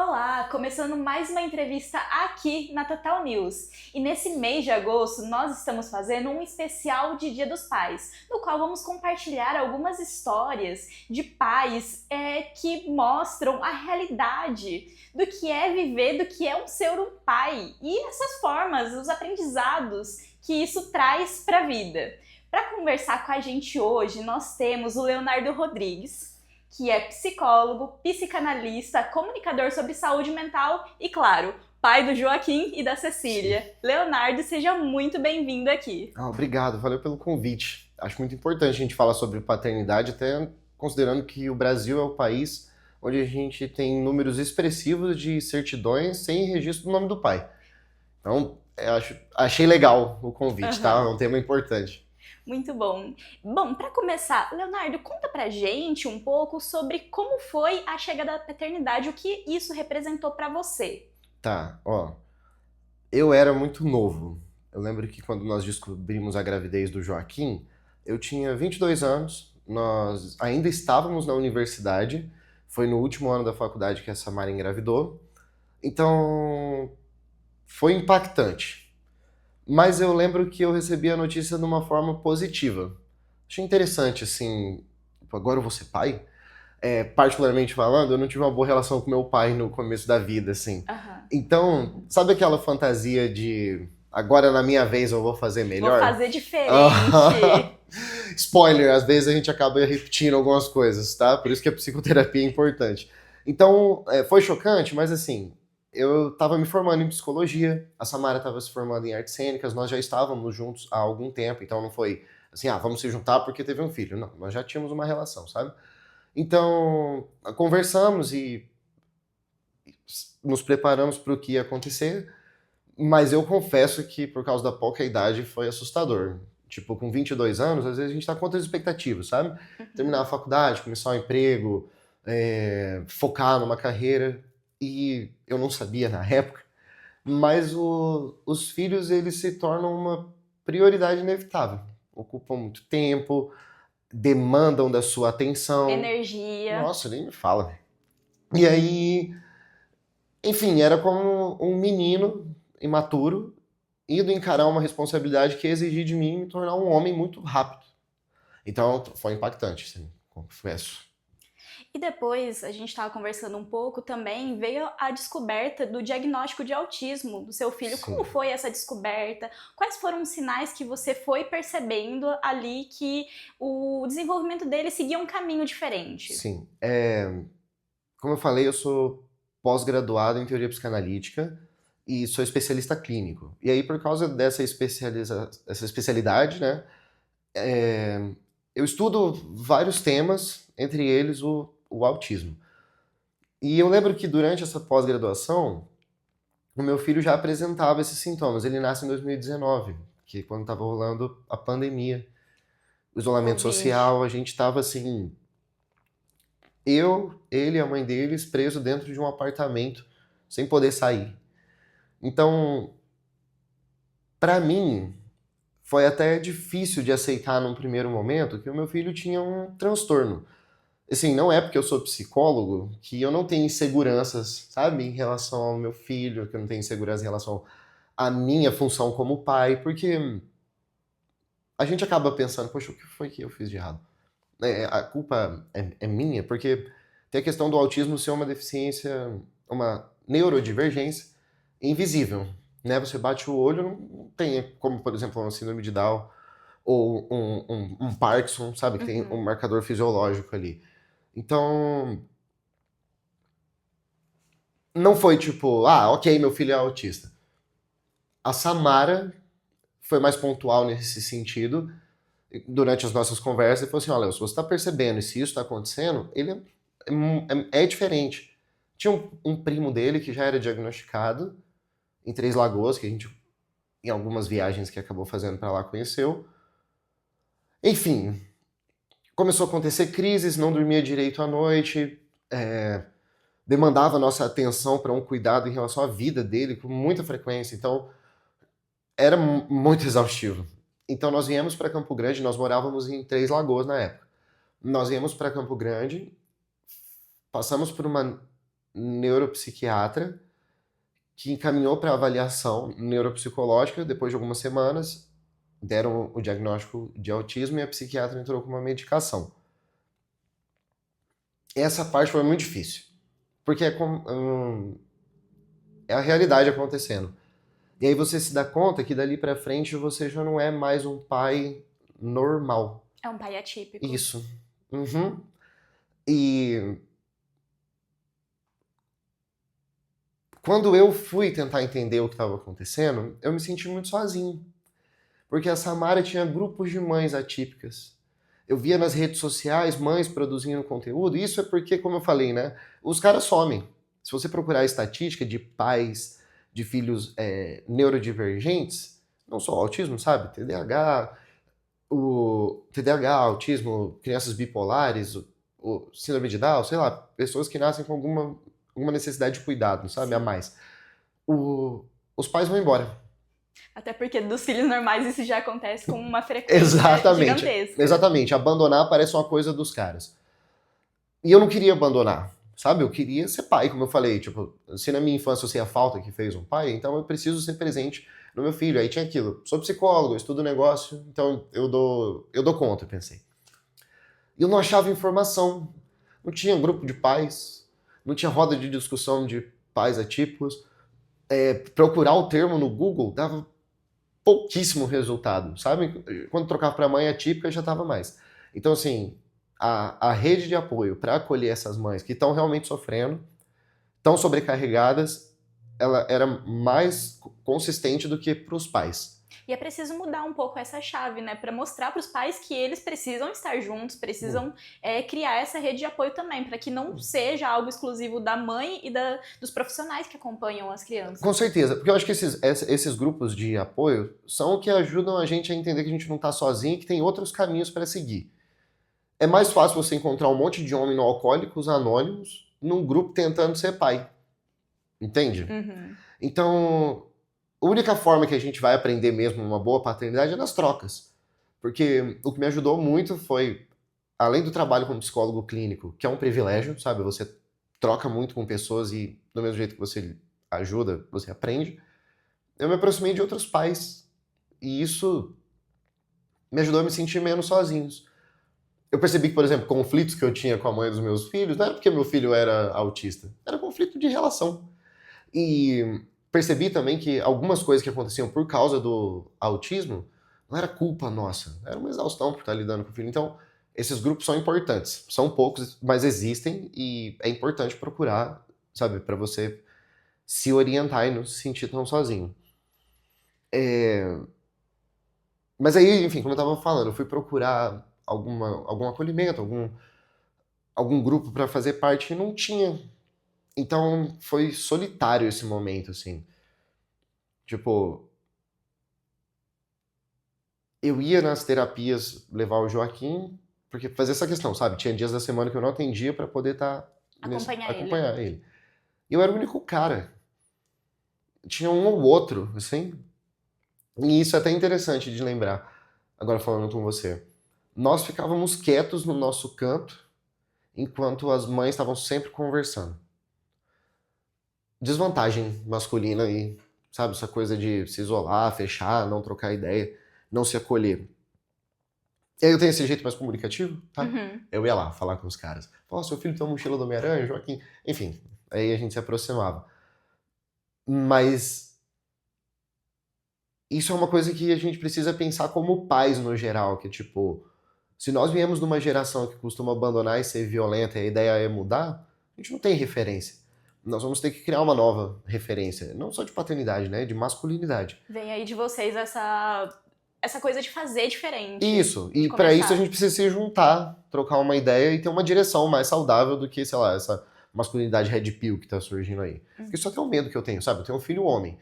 Olá, começando mais uma entrevista aqui na Total News. E nesse mês de agosto nós estamos fazendo um especial de Dia dos Pais, no qual vamos compartilhar algumas histórias de pais que mostram a realidade do que é viver, do que é ser um pai e essas formas, os aprendizados que isso traz para a vida. Para conversar com a gente hoje, nós temos o Leonardo Rodrigues, que é psicólogo, psicanalista, comunicador sobre saúde mental e, claro, pai do Joaquim e da Cecília. Sim. Leonardo, seja muito bem-vindo aqui. Obrigado, valeu pelo convite. Acho muito importante a gente falar sobre paternidade, até considerando que o Brasil é o país onde a gente tem números expressivos de certidões sem registro do nome do pai. Então, achei legal o convite, tá? É Aham. um tema importante. Muito bom. Bom, para começar, Leonardo, conta pra gente um pouco sobre como foi a chegada da paternidade, o que isso representou para você. Tá, ó. Eu era muito novo. Eu lembro que quando nós descobrimos a gravidez do Joaquim, eu tinha 22 anos, nós ainda estávamos na universidade, foi no último ano da faculdade que a Samara engravidou. Então, foi impactante. Mas eu lembro que eu recebi a notícia de uma forma positiva. Achei interessante, assim, tipo, agora eu vou ser pai? Particularmente falando, eu não tive uma boa relação com meu pai no começo da vida, assim. Aham. Então, sabe aquela fantasia de agora na minha vez eu vou fazer Vou melhor? fazer diferente. Spoiler, às vezes a gente acaba repetindo algumas coisas, tá? Por isso que a psicoterapia é importante. Então, foi chocante, mas assim, eu estava me formando em psicologia, a Samara estava se formando em artes cênicas, nós já estávamos juntos há algum tempo, então não foi assim, vamos se juntar porque teve um filho. Não, nós já tínhamos uma relação, sabe? Então, conversamos e nos preparamos para o que ia acontecer, mas eu confesso que por causa da pouca idade foi assustador. Tipo, com 22 anos, às vezes a gente tá com outras expectativas, sabe? Terminar a Uhum. faculdade, começar um emprego, focar numa carreira. E eu não sabia na época, mas os filhos, eles se tornam uma prioridade inevitável. Ocupam muito tempo, demandam da sua atenção. Energia. Nossa, nem me fala. E aí, enfim, era como um menino imaturo indo encarar uma responsabilidade que exigia de mim me tornar um homem muito rápido. Então foi impactante, assim, confesso. E depois, a gente estava conversando um pouco também, veio a descoberta do diagnóstico de autismo do seu filho. Como Sim, foi essa descoberta? Quais foram os sinais que você foi percebendo ali que o desenvolvimento dele seguia um caminho diferente? sim. Como eu falei, eu sou pós-graduado em teoria psicanalítica e sou especialista clínico. E aí, por causa essa especialidade, né, eu estudo vários temas, entre eles o autismo. E eu lembro que durante essa pós-graduação, o meu filho já apresentava esses sintomas. Ele nasce em 2019, que é quando estava rolando a pandemia, o isolamento Covid. social, a gente estava assim, ele e a mãe deles preso dentro de um apartamento, sem poder sair. Então, para mim, foi até difícil de aceitar num primeiro momento que o meu filho tinha um transtorno. Assim, não é porque eu sou psicólogo que eu não tenho inseguranças, sabe, em relação ao meu filho, que eu não tenho insegurança em relação à minha função como pai, porque a gente acaba pensando, poxa, o que foi que eu fiz de errado? A culpa é minha, porque tem a questão do autismo ser uma deficiência, uma neurodivergência invisível, né? Você bate o olho, não tem, como por exemplo, uma síndrome de Down ou um Parkinson, sabe? Que tem um Uhum. marcador fisiológico ali. Então, não foi tipo, ok, meu filho é autista. A Samara foi mais pontual nesse sentido durante as nossas conversas e falou assim: olha, se você está percebendo e se isso está acontecendo, ele é diferente. Tinha um primo dele que já era diagnosticado em Três Lagoas, que a gente, em algumas viagens que acabou fazendo para lá, conheceu. Enfim, começou a acontecer crises, não dormia direito à noite, demandava nossa atenção para um cuidado em relação à vida dele com muita frequência. Então, era muito exaustivo. Então, nós viemos para Campo Grande, nós morávamos em Três Lagoas na época. Nós viemos para Campo Grande, passamos por uma neuropsiquiatra que encaminhou para avaliação neuropsicológica. Depois de algumas semanas, deram o diagnóstico de autismo e a psiquiatra entrou com uma medicação. Essa parte foi muito difícil, porque é a realidade acontecendo. E aí você se dá conta que dali pra frente você já não é mais um pai normal. É um pai atípico. Isso. Uhum. E quando eu fui tentar entender o que estava acontecendo, eu me senti muito sozinho. Porque a Samara tinha grupos de mães atípicas. Eu via nas redes sociais mães produzindo conteúdo. Isso é porque, como eu falei, né? Os caras somem. Se você procurar a estatística de pais de filhos neurodivergentes, não só autismo, sabe? TDAH, autismo, crianças bipolares, o síndrome de Down, sei lá, pessoas que nascem com alguma necessidade de cuidado, sabe? A mais. Os pais vão embora. Até porque dos filhos normais isso já acontece com uma frequência gigantesca. Exatamente. Abandonar parece uma coisa dos caras. E eu não queria abandonar, sabe? Eu queria ser pai, como eu falei. Tipo, se na minha infância eu sei a falta que fez um pai, então eu preciso ser presente no meu filho. Aí tinha aquilo. Sou psicólogo, estudo negócio, então eu dou conta, eu pensei. E eu não achava informação. Não tinha grupo de pais, não tinha roda de discussão de pais atípicos. Procurar o termo no Google dava pouquíssimo resultado, sabe? Quando trocava para mãe atípica já tava mais. Então, assim, a rede de apoio para acolher essas mães que estão realmente sofrendo, estão sobrecarregadas, ela era mais consistente do que para os pais. E é preciso mudar um pouco essa chave, né? Para mostrar para os pais que eles precisam estar juntos, precisam criar essa rede de apoio também, para que não seja algo exclusivo da mãe e dos profissionais que acompanham as crianças. Com certeza, porque eu acho que esses grupos de apoio são o que ajudam a gente a entender que a gente não está sozinho e que tem outros caminhos para seguir. É mais fácil você encontrar um monte de homens alcoólicos anônimos num grupo tentando ser pai. Entende? Uhum. Então, a única forma que a gente vai aprender mesmo uma boa paternidade é nas trocas. Porque o que me ajudou muito foi, além do trabalho como psicólogo clínico, que é um privilégio, sabe? Você troca muito com pessoas e do mesmo jeito que você ajuda, você aprende. Eu me aproximei de outros pais. E isso me ajudou a me sentir menos sozinhos. Eu percebi que, por exemplo, conflitos que eu tinha com a mãe dos meus filhos, não era porque meu filho era autista, era conflito de relação. E percebi também que algumas coisas que aconteciam por causa do autismo não era culpa nossa, era uma exaustão por estar lidando com o filho. Então, esses grupos são importantes. São poucos, mas existem e é importante procurar, sabe, para você se orientar e não se sentir tão sozinho. Mas aí, enfim, como eu estava falando, eu fui procurar algum acolhimento, algum grupo para fazer parte e não tinha. Então foi solitário esse momento, assim. Tipo, eu ia nas terapias levar o Joaquim, porque fazer essa questão, sabe? Tinha dias da semana que eu não atendia para poder estar acompanhar ele. E eu era o único cara. Tinha um ou outro, assim. E isso é até interessante de lembrar, agora falando com você. Nós ficávamos quietos no nosso canto, enquanto as mães estavam sempre conversando. Desvantagem masculina e, sabe, essa coisa de se isolar, fechar, não trocar ideia, não se acolher. E aí eu tenho esse jeito mais comunicativo, tá? Uhum. Eu ia lá falar com os caras. Ó, seu filho tem uma mochila do Homem-Aranha, Joaquim. Enfim, aí a gente se aproximava. Mas isso é uma coisa que a gente precisa pensar como pais no geral, que tipo, se nós viemos de uma geração que costuma abandonar e ser violenta e a ideia é mudar, a gente não tem referência. Nós vamos ter que criar uma nova referência, não só de paternidade, né, de masculinidade. Vem aí de vocês essa coisa de fazer diferente. Isso, e para isso a gente precisa se juntar, trocar uma ideia e ter uma direção mais saudável do que, sei lá, essa masculinidade red pill que tá surgindo aí. Porque isso até é um medo que eu tenho, sabe? Eu tenho um filho homem.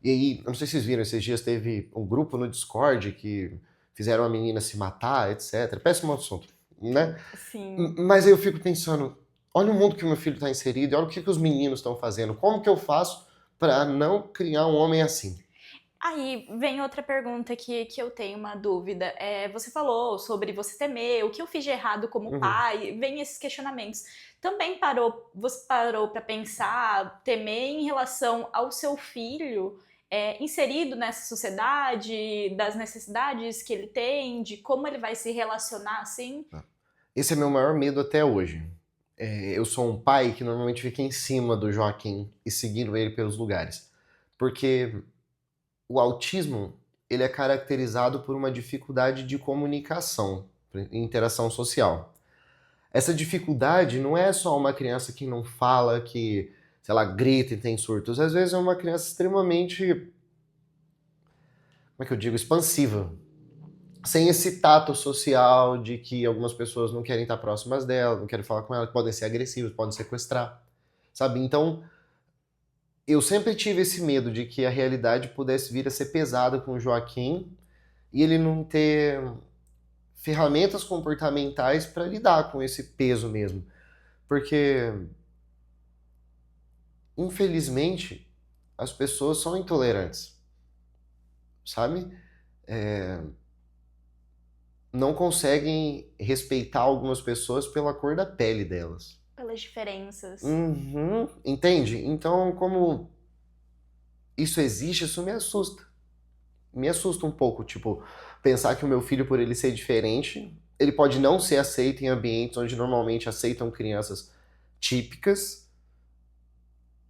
E aí, eu não sei se vocês viram, esses dias teve um grupo no Discord que fizeram a menina se matar, etc. Péssimo assunto, né? Sim. Mas aí eu fico pensando, olha o mundo que o meu filho está inserido, olha o que os meninos estão fazendo, como que eu faço para não criar um homem assim? Aí vem outra pergunta que eu tenho uma dúvida. Você falou sobre você temer, o que eu fiz de errado como Uhum. pai, vem esses questionamentos. Também você parou para pensar, temer em relação ao seu filho inserido nessa sociedade, das necessidades que ele tem, de como ele vai se relacionar assim? Esse é meu maior medo até hoje. Eu sou um pai que normalmente fica em cima do Joaquim e seguindo ele pelos lugares. Porque o autismo, ele é caracterizado por uma dificuldade de comunicação, interação social. Essa dificuldade não é só uma criança que não fala, que, sei lá, grita e tem surtos. Às vezes é uma criança extremamente, como é que eu digo, expansiva. Sem esse tato social de que algumas pessoas não querem estar próximas dela, não querem falar com ela, podem ser agressivos, podem sequestrar, sabe? Então, eu sempre tive esse medo de que a realidade pudesse vir a ser pesada com o Joaquim e ele não ter ferramentas comportamentais para lidar com esse peso mesmo. Porque, infelizmente, as pessoas são intolerantes, sabe? É, não conseguem respeitar algumas pessoas pela cor da pele delas. Pelas diferenças. Uhum, entende? Então, como isso existe, isso me assusta. Me assusta um pouco, tipo, pensar que o meu filho, por ele ser diferente, ele pode não ser aceito em ambientes onde normalmente aceitam crianças típicas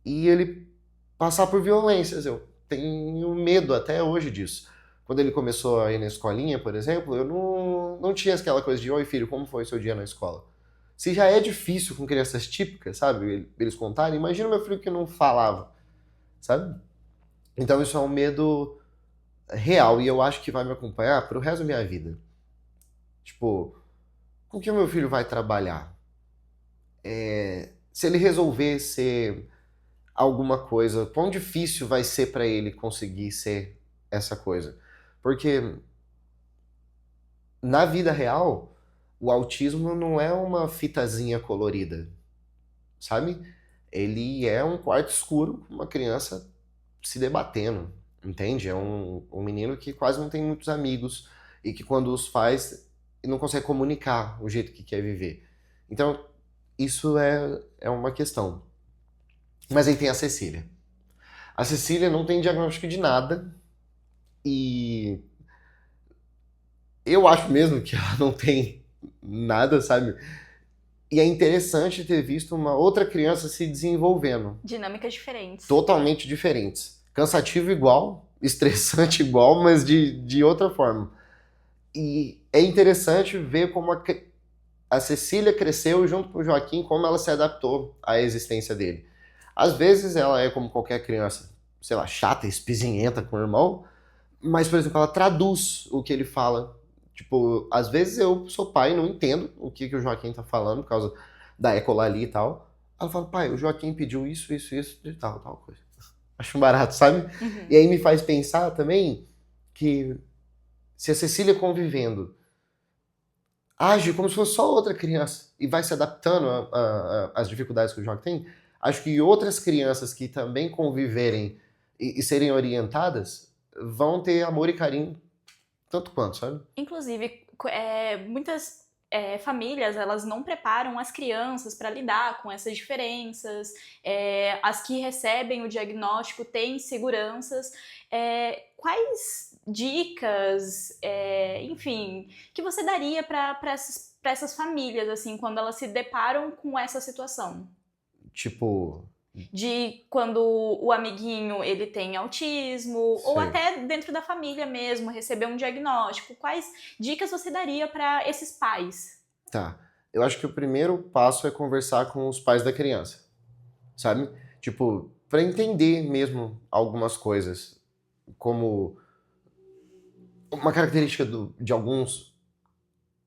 e ele passar por violências. Eu tenho medo até hoje disso. Quando ele começou a ir na escolinha, por exemplo, eu não tinha aquela coisa de: oi filho, como foi o seu dia na escola? Se já é difícil com crianças típicas, sabe, eles contarem, imagina meu filho que não falava, sabe? Então isso é um medo real e eu acho que vai me acompanhar pro resto da minha vida. Tipo, com que o meu filho vai trabalhar? Se ele resolver ser alguma coisa, quão difícil vai ser para ele conseguir ser essa coisa? Porque na vida real, o autismo não é uma fitazinha colorida, sabe? Ele é um quarto escuro, uma criança se debatendo, entende? É um menino que quase não tem muitos amigos e que quando os faz não consegue comunicar o jeito que quer viver. Então, isso é uma questão. Mas aí tem a Cecília. A Cecília não tem diagnóstico de nada e eu acho mesmo que ela não tem nada, sabe? E é interessante ter visto uma outra criança se desenvolvendo, Dinâmicas diferentes. totalmente diferentes. Cansativo igual, estressante igual, mas de outra forma. E é interessante ver como a Cecília cresceu junto com o Joaquim, como ela se adaptou à existência dele. Às vezes ela é como qualquer criança, sei lá, chata, espizinhenta com o irmão, mas, por exemplo, ela traduz o que ele fala. Tipo, às vezes eu sou pai e não entendo o que o Joaquim tá falando por causa da ecolalia e tal. Ela fala: pai, o Joaquim pediu isso, de tal coisa. Acho um barato, sabe? E Uhum. aí me faz pensar também que se a Cecília convivendo age como se fosse só outra criança e vai se adaptando às dificuldades que o Joaquim tem, acho que outras crianças que também conviverem e serem orientadas vão ter amor e carinho tanto quanto, sabe? Inclusive, muitas famílias elas não preparam as crianças para lidar com essas diferenças. As que recebem o diagnóstico têm inseguranças. Quais dicas, enfim, que você daria para essas famílias assim, quando elas se deparam com essa situação? Tipo, De quando o amiguinho ele tem autismo, ou sei, até dentro da família mesmo, receber um diagnóstico. Quais dicas você daria para esses pais? tá. Eu acho que o primeiro passo é conversar com os pais da criança, sabe? Tipo, pra entender mesmo algumas coisas, como uma característica de alguns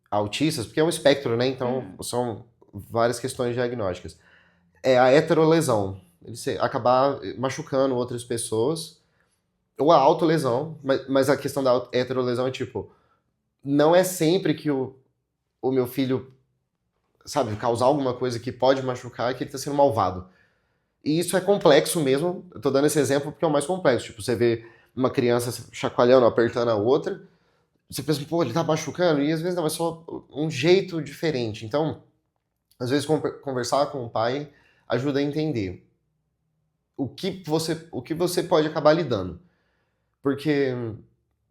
autistas, porque é um espectro, né? Então Uhum. são várias questões diagnósticas. É a heterolesão. Ele acabar machucando outras pessoas, ou a autolesão, mas a questão da heterolesão é tipo, não é sempre que o meu filho, sabe, causar alguma coisa que pode machucar que ele tá sendo malvado. E isso é complexo mesmo, eu tô dando esse exemplo porque é o mais complexo. Tipo, você vê uma criança chacoalhando, apertando a outra, você pensa, pô, ele tá machucando, e às vezes não, é só um jeito diferente. Então, às vezes conversar com o pai ajuda a entender o que você pode acabar lidando. Porque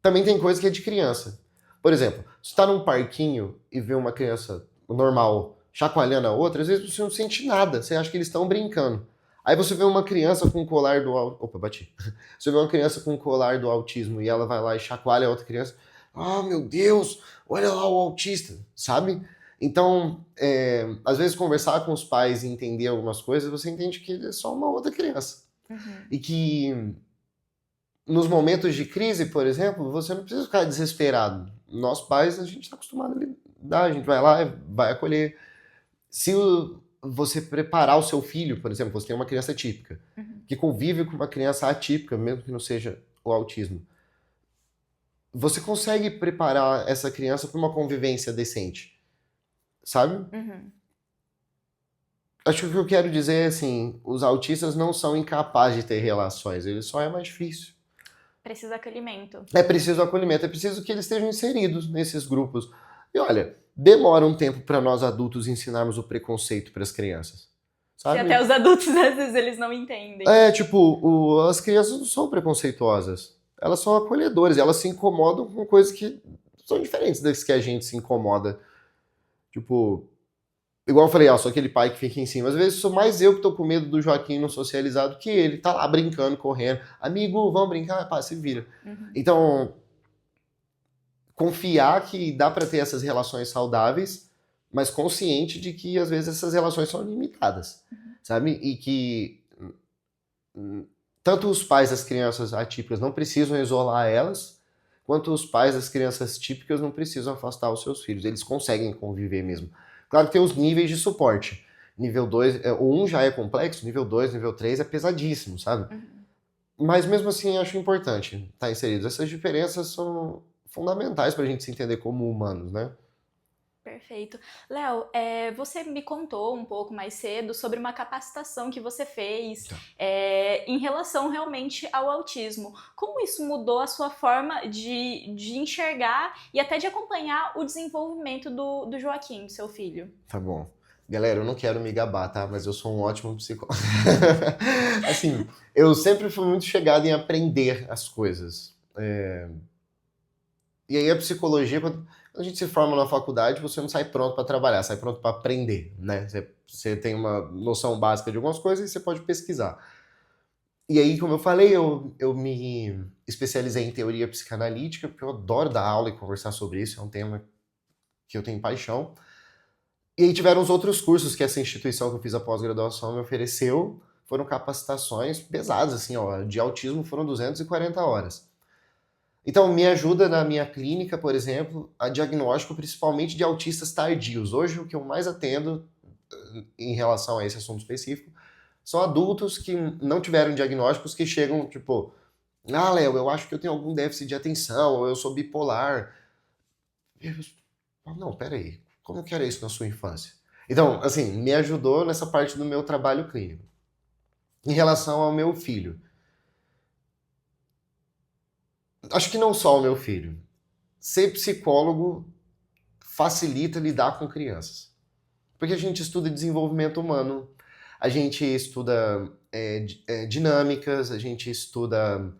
também tem coisa que é de criança. Por exemplo, se tá num parquinho e vê uma criança normal chacoalhando a outra, às vezes você não sente nada, você acha que eles estão brincando. Aí você vê uma criança com colar do... Opa, bati. Você vê uma criança com colar do autismo e ela vai lá e chacoalha a outra criança. Ah, meu Deus, olha lá o autista, sabe? Então, às vezes conversar com os pais e entender algumas coisas, você entende que ele é só uma outra criança. Uhum. E que nos momentos de crise, por exemplo, você não precisa ficar desesperado. Nós pais, a gente está acostumado a lidar, a gente vai lá, vai acolher. Se você preparar o seu filho, por exemplo, você tem uma criança típica, que convive com uma criança atípica, mesmo que não seja o autismo, você consegue preparar essa criança para uma convivência decente, sabe? Uhum. Acho que o que eu quero dizer é assim, os autistas não são incapazes de ter relações, eles só é mais difícil. Precisa acolhimento. É preciso acolhimento, é preciso que eles estejam inseridos nesses grupos. E olha, demora um tempo para nós adultos ensinarmos o preconceito para as crianças. Sabe? Que até os adultos, às vezes, eles não entendem. Tipo, as crianças não são preconceituosas. Elas são acolhedoras, elas se incomodam com coisas que são diferentes das que a gente se incomoda. Tipo, igual eu falei, sou aquele pai que fica em cima. Às vezes sou mais eu que tô com medo do Joaquim não socializado que ele. Tá lá brincando, correndo. Amigo, vamos brincar? Pá, se vira. Uhum. Então, confiar que dá para ter essas relações saudáveis, mas consciente de que às vezes essas relações são limitadas, sabe? E que tanto os pais das crianças atípicas não precisam isolar elas, quanto os pais das crianças típicas não precisam afastar os seus filhos. Eles conseguem conviver mesmo. Claro que tem os níveis de suporte. Nível 2, o 1 já é complexo, nível 2, nível 3 é pesadíssimo, sabe? Mas mesmo assim acho importante estar inserido. Essas diferenças são fundamentais para a gente se entender como humanos, né? Perfeito. Léo, você me contou um pouco mais cedo sobre uma capacitação que você fez em relação realmente ao autismo. Como isso mudou a sua forma de enxergar e até de acompanhar o desenvolvimento do Joaquim, do seu filho? Tá bom. Galera, eu não quero me gabar, tá? Mas eu sou um ótimo psicólogo. Assim, eu sempre fui muito chegado em aprender as coisas. E aí a psicologia, quando a gente se forma na faculdade, você não sai pronto para trabalhar, sai pronto para aprender, né? Você tem uma noção básica de algumas coisas e você pode pesquisar. E aí, como eu falei, eu me especializei em teoria psicanalítica, porque eu adoro dar aula e conversar sobre isso, é um tema que eu tenho paixão. E aí tiveram os outros cursos que essa instituição que eu fiz a pós-graduação me ofereceu, foram capacitações pesadas, assim, de autismo foram 240 horas. Então, me ajuda na minha clínica, por exemplo, a diagnóstico principalmente de autistas tardios. Hoje, o que eu mais atendo em relação a esse assunto específico são adultos que não tiveram diagnósticos, que chegam, tipo, Léo, eu acho que eu tenho algum déficit de atenção, ou eu sou bipolar. Não, peraí, como que era isso na sua infância? Então, assim, me ajudou nessa parte do meu trabalho clínico. Em relação ao meu filho, acho que não só o meu filho. Ser psicólogo facilita lidar com crianças. Porque a gente estuda desenvolvimento humano, a gente estuda dinâmicas, a gente estuda,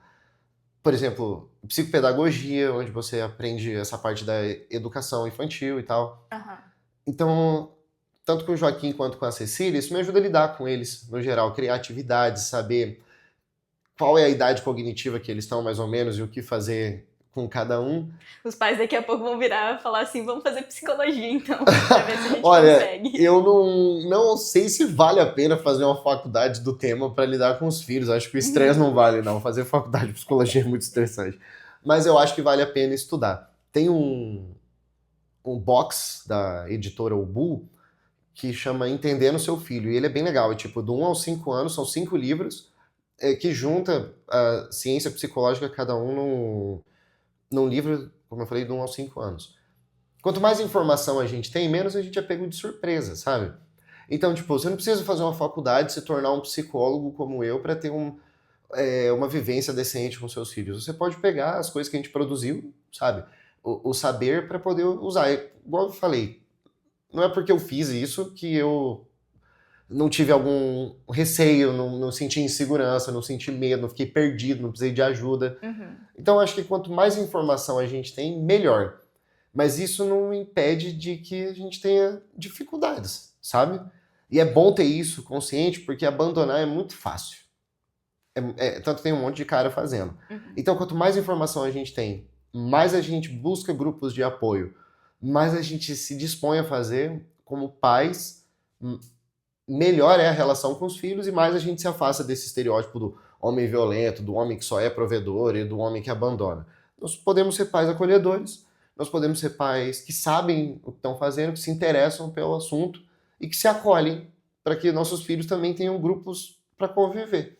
por exemplo, psicopedagogia, onde você aprende essa parte da educação infantil e tal. Uhum. Então, tanto com o Joaquim quanto com a Cecília, isso me ajuda a lidar com eles, no geral, criar atividades, saber qual é a idade cognitiva que eles estão, mais ou menos, e o que fazer com cada um. Os pais daqui a pouco vão virar e falar assim, vamos fazer psicologia então, pra ver se a gente Olha, consegue. Eu não sei se vale a pena fazer uma faculdade do tema para lidar com os filhos. Acho que o estresse não vale, não. Fazer faculdade de psicologia é muito estressante. Mas eu acho que vale a pena estudar. Tem um box da editora Ubu que chama Entendendo Seu Filho. E ele é bem legal. É tipo, do 1 aos 5 anos, são 5 livros que junta a ciência psicológica, cada um num livro, como eu falei, de 1 aos 5 anos. Quanto mais informação a gente tem, menos a gente é pego de surpresa, sabe? Então, tipo, você não precisa fazer uma faculdade, se tornar um psicólogo como eu, para ter uma vivência decente com seus filhos. Você pode pegar as coisas que a gente produziu, sabe? O saber para poder usar. Igual eu falei, não é porque eu fiz isso que eu não tive algum receio, não senti insegurança, não senti medo, não fiquei perdido, não precisei de ajuda. Então, acho que quanto mais informação a gente tem, melhor. Mas isso não impede de que a gente tenha dificuldades, sabe? E é bom ter isso consciente, porque abandonar é muito fácil. Tanto tem um monte de cara fazendo. Então, quanto mais informação a gente tem, mais a gente busca grupos de apoio, mais a gente se dispõe a fazer como pais, melhor é a relação com os filhos e mais a gente se afasta desse estereótipo do homem violento, do homem que só é provedor e do homem que abandona. Nós podemos ser pais acolhedores, nós podemos ser pais que sabem o que estão fazendo, que se interessam pelo assunto e que se acolhem para que nossos filhos também tenham grupos para conviver.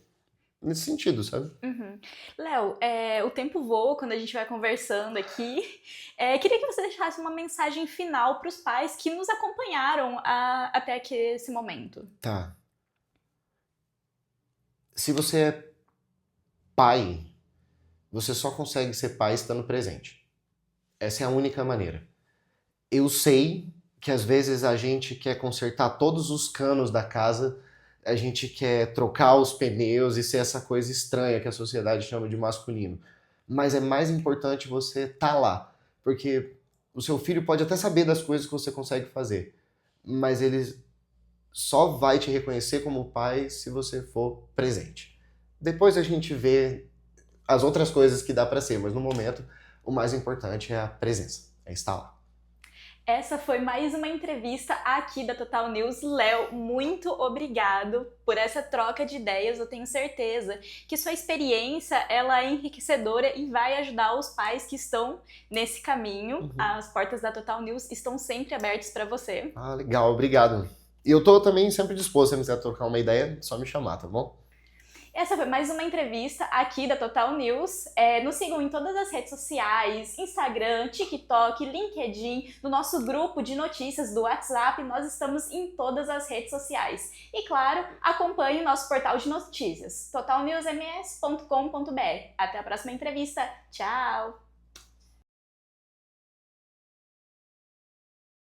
Nesse sentido, sabe? Léo, o tempo voa quando a gente vai conversando aqui. Queria que você deixasse uma mensagem final para os pais que nos acompanharam até aqui esse momento. Tá. Se você é pai, você só consegue ser pai estando presente. Essa é a única maneira. Eu sei que às vezes a gente quer consertar todos os canos da casa, a gente quer trocar os pneus e ser essa coisa estranha que a sociedade chama de masculino. Mas é mais importante você estar lá, porque o seu filho pode até saber das coisas que você consegue fazer, mas ele só vai te reconhecer como pai se você for presente. Depois a gente vê as outras coisas que dá para ser, mas no momento o mais importante é a presença, é estar lá. Essa foi mais uma entrevista aqui da Total News. Léo, muito obrigado por essa troca de ideias. Eu tenho certeza que sua experiência ela é enriquecedora e vai ajudar os pais que estão nesse caminho. As portas da Total News estão sempre abertas para você. Ah, legal, obrigado. E eu tô também sempre disposto, se você quiser trocar uma ideia, é só me chamar, tá bom? Essa foi mais uma entrevista aqui da Total News. Nos sigam em todas as redes sociais, Instagram, TikTok, LinkedIn, no nosso grupo de notícias do WhatsApp, nós estamos em todas as redes sociais. E claro, acompanhe o nosso portal de notícias, totalnewsms.com.br. Até a próxima entrevista. Tchau!